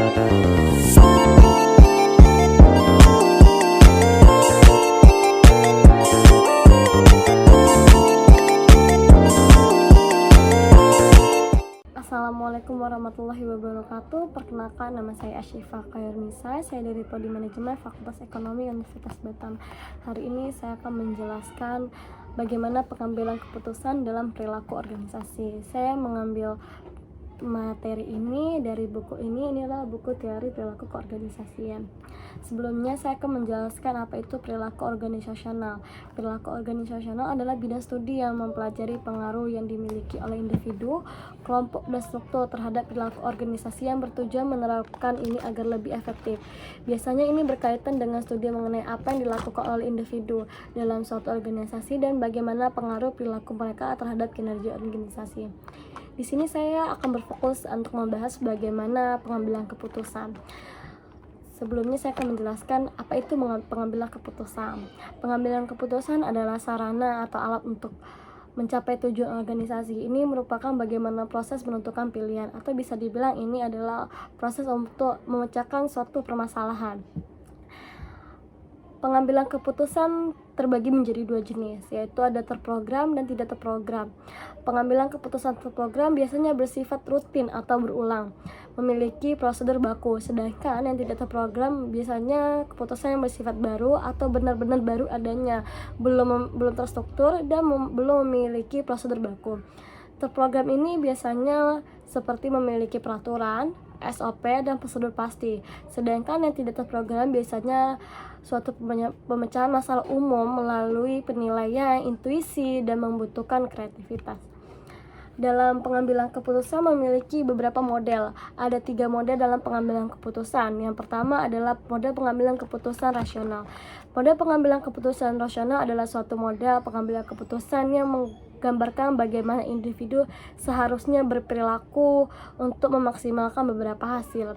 Assalamualaikum warahmatullahi wabarakatuh. Perkenalkan, nama saya Asyifa Khairunisa. Saya dari Prodi Manajemen Fakultas Ekonomi Universitas Batam. Hari ini saya akan menjelaskan bagaimana pengambilan keputusan dalam perilaku organisasi. Saya mengambil materi ini dari buku ini adalah buku teori perilaku keorganisasian. Sebelumnya saya akan menjelaskan apa itu perilaku organisasional. Perilaku organisasional adalah bidang studi yang mempelajari pengaruh yang dimiliki oleh individu, kelompok, dan struktur terhadap perilaku organisasi yang bertujuan menerapkan ini agar lebih efektif. Biasanya ini berkaitan dengan studi mengenai apa yang dilakukan oleh individu dalam suatu organisasi dan bagaimana pengaruh perilaku mereka terhadap kinerja organisasi. Di sini saya akan berfokus untuk membahas bagaimana pengambilan keputusan. Sebelumnya saya akan menjelaskan apa itu pengambilan keputusan. Pengambilan keputusan adalah sarana atau alat untuk mencapai tujuan organisasi. Ini merupakan bagaimana proses menentukan pilihan, atau bisa dibilang ini adalah proses untuk memecahkan suatu permasalahan. Pengambilan keputusan terbagi menjadi dua jenis, yaitu ada terprogram dan tidak terprogram. Pengambilan keputusan terprogram biasanya bersifat rutin atau berulang, memiliki prosedur baku, sedangkan yang tidak terprogram biasanya keputusan yang bersifat baru atau benar-benar baru adanya, belum terstruktur dan belum memiliki prosedur baku. Terprogram ini biasanya seperti memiliki peraturan, SOP, dan prosedur pasti. Sedangkan yang tidak terprogram biasanya suatu pemecahan masalah umum melalui penilaian, intuisi, dan membutuhkan kreativitas. Dalam pengambilan keputusan memiliki beberapa model. Ada 3 model dalam pengambilan keputusan. Yang pertama adalah model pengambilan keputusan rasional. Model pengambilan keputusan rasional adalah suatu model pengambilan keputusan yang menggambarkan bagaimana individu seharusnya berperilaku untuk memaksimalkan beberapa hasil.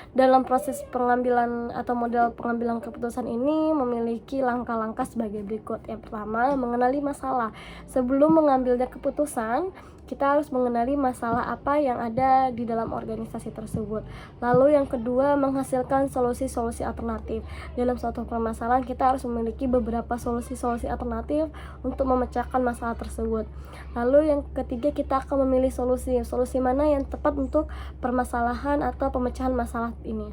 Dalam proses pengambilan atau model pengambilan keputusan ini memiliki langkah-langkah sebagai berikut. Yang pertama, mengenali masalah. Sebelum mengambilnya keputusan, kita harus mengenali masalah apa yang ada di dalam organisasi tersebut. Lalu yang kedua, menghasilkan solusi-solusi alternatif. Dalam suatu permasalahan, kita harus memiliki beberapa solusi-solusi alternatif untuk memecahkan masalah tersebut. Lalu yang ketiga, kita akan memilih solusi mana yang tepat untuk permasalahan atau pemecahan masalah ini.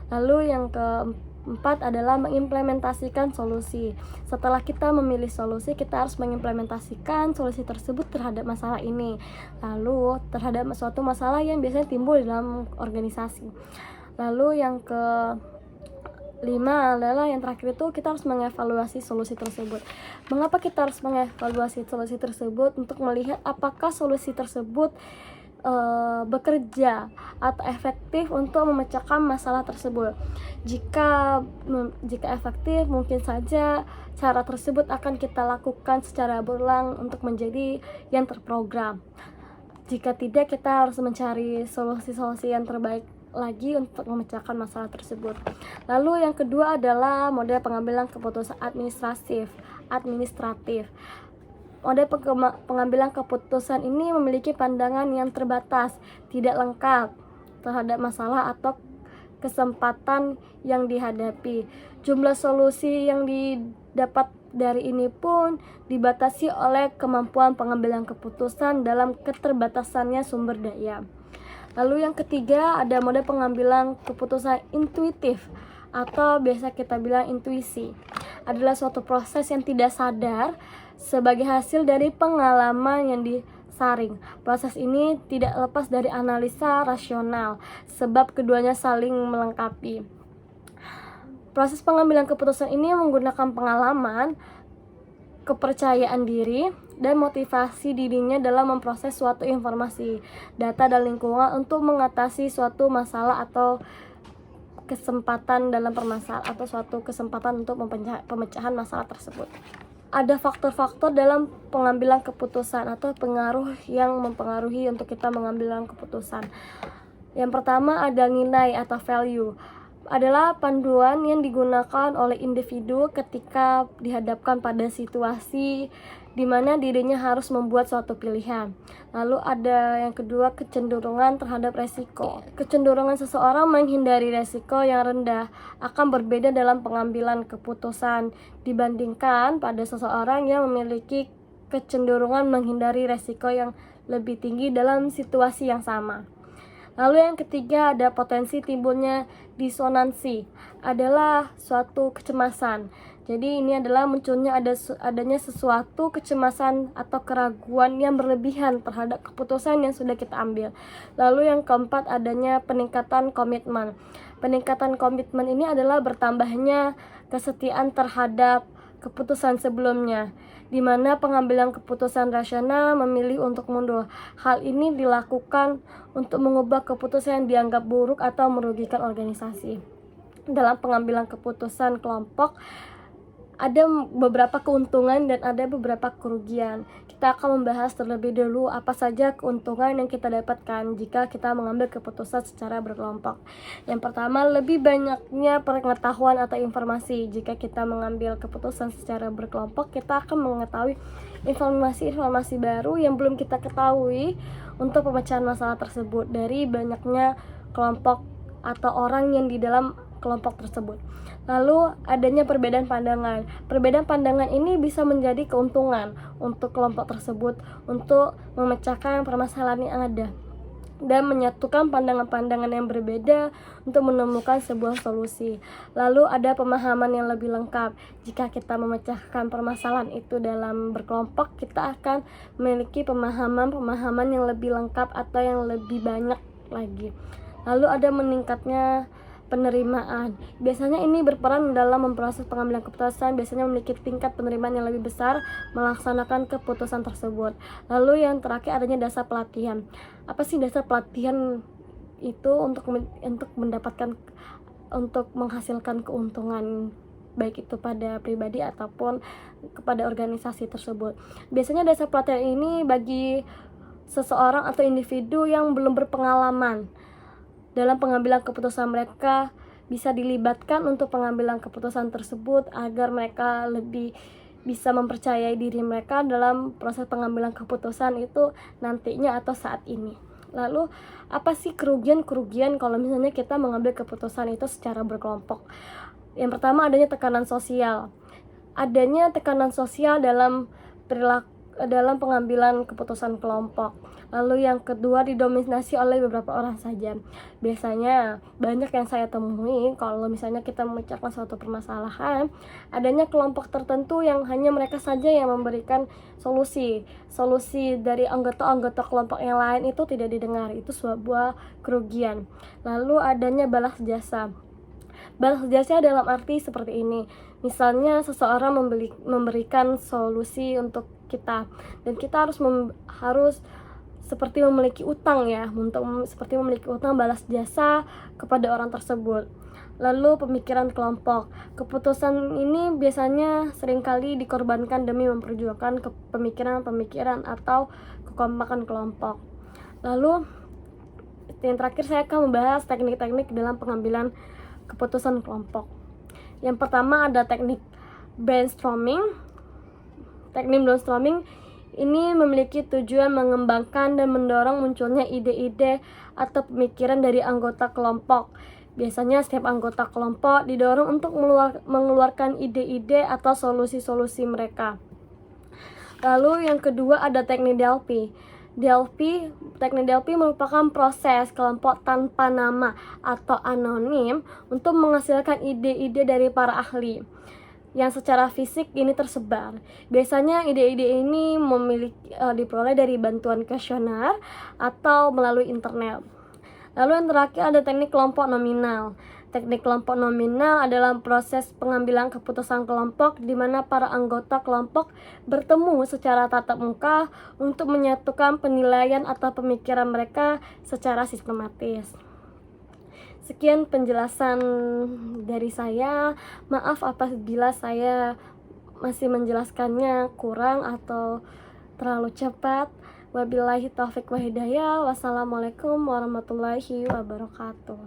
Lalu yang keempat adalah mengimplementasikan solusi. Setelah kita memilih solusi, kita harus mengimplementasikan solusi tersebut terhadap masalah ini. Lalu terhadap suatu masalah yang biasanya timbul dalam organisasi. Lalu yang kelima adalah yang terakhir itu kita harus mengevaluasi solusi tersebut. Mengapa kita harus mengevaluasi solusi tersebut? Untuk melihat apakah solusi tersebut bekerja atau efektif untuk memecahkan masalah tersebut. Jika efektif, mungkin saja cara tersebut akan kita lakukan secara berulang untuk menjadi yang terprogram. Jika tidak, kita harus mencari solusi-solusi yang terbaik lagi untuk memecahkan masalah tersebut. Lalu yang kedua adalah model pengambilan keputusan administratif. Model pengambilan keputusan ini memiliki pandangan yang terbatas, tidak lengkap terhadap masalah atau kesempatan yang dihadapi. Jumlah solusi yang didapat dari ini pun dibatasi oleh kemampuan pengambilan keputusan dalam keterbatasannya sumber daya. Lalu yang ketiga ada model pengambilan keputusan intuitif atau biasa kita bilang intuisi. Adalah suatu proses yang tidak sadar sebagai hasil dari pengalaman yang disaring. Proses ini tidak lepas dari analisa rasional sebab keduanya saling melengkapi. Proses pengambilan keputusan ini menggunakan pengalaman, kepercayaan diri, dan motivasi dirinya dalam memproses suatu informasi, data, dan lingkungan untuk mengatasi suatu masalah atau kesempatan dalam permasalahan atau suatu kesempatan untuk pemecahan masalah tersebut. Ada faktor-faktor dalam pengambilan keputusan atau pengaruh yang mempengaruhi untuk kita mengambil keputusan. Yang pertama ada nilai atau value. adalah panduan yang digunakan oleh individu ketika dihadapkan pada situasi di mana dirinya harus membuat suatu pilihan. Lalu ada yang kedua, kecenderungan terhadap resiko. Kecenderungan seseorang menghindari resiko yang rendah akan berbeda dalam pengambilan keputusan dibandingkan pada seseorang yang memiliki kecenderungan menghindari resiko yang lebih tinggi dalam situasi yang sama. Lalu yang ketiga, ada potensi timbulnya disonansi, adalah suatu kecemasan. Jadi ini adalah munculnya adanya sesuatu kecemasan atau keraguan yang berlebihan terhadap keputusan yang sudah kita ambil. Lalu yang keempat, adanya peningkatan komitmen. Peningkatan komitmen ini adalah bertambahnya kesetiaan terhadap keputusan sebelumnya, di mana pengambilan keputusan rasional memilih untuk mundur. Hal ini dilakukan untuk mengubah keputusan yang dianggap buruk atau merugikan organisasi. Dalam pengambilan keputusan kelompok, ada beberapa keuntungan dan ada beberapa kerugian. Kita akan membahas terlebih dulu apa saja keuntungan yang kita dapatkan jika kita mengambil keputusan secara berkelompok. Yang pertama, lebih banyaknya pengetahuan atau informasi. Jika kita mengambil keputusan secara berkelompok, kita akan mengetahui informasi-informasi baru yang belum kita ketahui untuk pemecahan masalah tersebut dari banyaknya kelompok atau orang yang di dalam kelompok tersebut. Lalu adanya perbedaan pandangan. Perbedaan pandangan ini bisa menjadi keuntungan untuk kelompok tersebut untuk memecahkan permasalahan yang ada dan menyatukan pandangan-pandangan yang berbeda untuk menemukan sebuah solusi. Lalu ada pemahaman yang lebih lengkap. Jika kita memecahkan permasalahan itu dalam berkelompok, kita akan memiliki pemahaman yang lebih lengkap atau yang lebih banyak lagi. Lalu ada meningkatnya penerimaan. Biasanya ini berperan dalam memproses pengambilan keputusan, biasanya memiliki tingkat penerimaan yang lebih besar melaksanakan keputusan tersebut. Lalu yang terakhir, adanya dasar pelatihan. Apa sih dasar pelatihan itu? Untuk menghasilkan keuntungan baik itu pada pribadi ataupun kepada organisasi tersebut. Biasanya dasar pelatihan ini bagi seseorang atau individu yang belum berpengalaman dalam pengambilan keputusan, mereka bisa dilibatkan untuk pengambilan keputusan tersebut agar mereka lebih bisa mempercayai diri mereka dalam proses pengambilan keputusan itu nantinya atau saat ini. Lalu apa sih kerugian kalau misalnya kita mengambil keputusan itu secara berkelompok? Yang pertama, adanya tekanan sosial. Adanya tekanan sosial dalam pengambilan keputusan kelompok. Lalu yang kedua, didominasi oleh beberapa orang saja. Biasanya banyak yang saya temui kalau misalnya kita memecahkan suatu permasalahan, adanya kelompok tertentu yang hanya mereka saja yang memberikan solusi dari anggota-anggota kelompok yang lain itu tidak didengar. Itu sebuah kerugian. Lalu adanya balas jasa. Balas jasa dalam arti seperti ini. Misalnya seseorang memberikan solusi untuk kita dan kita harus seperti memiliki utang seperti memiliki utang balas jasa kepada orang tersebut. Lalu pemikiran kelompok. Keputusan ini biasanya seringkali dikorbankan demi memperjuangkan pemikiran atau kekompakan kelompok. Lalu yang terakhir, saya akan membahas teknik-teknik dalam pengambilan keputusan kelompok. Yang pertama, ada teknik brainstorming. Teknik brainstorming ini memiliki tujuan mengembangkan dan mendorong munculnya ide-ide atau pemikiran dari anggota kelompok. Biasanya setiap anggota kelompok didorong untuk mengeluarkan ide-ide atau solusi-solusi mereka. Lalu yang kedua, ada teknik DLP. Teknik DLP merupakan proses kelompok tanpa nama atau anonim untuk menghasilkan ide-ide dari para ahli yang secara fisik ini tersebar. Biasanya ide-ide ini diperoleh dari bantuan kuesioner atau melalui internet. Lalu yang terakhir, ada teknik kelompok nominal. Teknik kelompok nominal adalah proses pengambilan keputusan kelompok di mana para anggota kelompok bertemu secara tatap muka untuk menyatukan penilaian atau pemikiran mereka secara sistematis. Sekian penjelasan dari saya. Maaf apabila saya masih menjelaskannya kurang atau terlalu cepat. Wabillahi taufiq wa hidayah. Wassalamualaikum warahmatullahi wabarakatuh.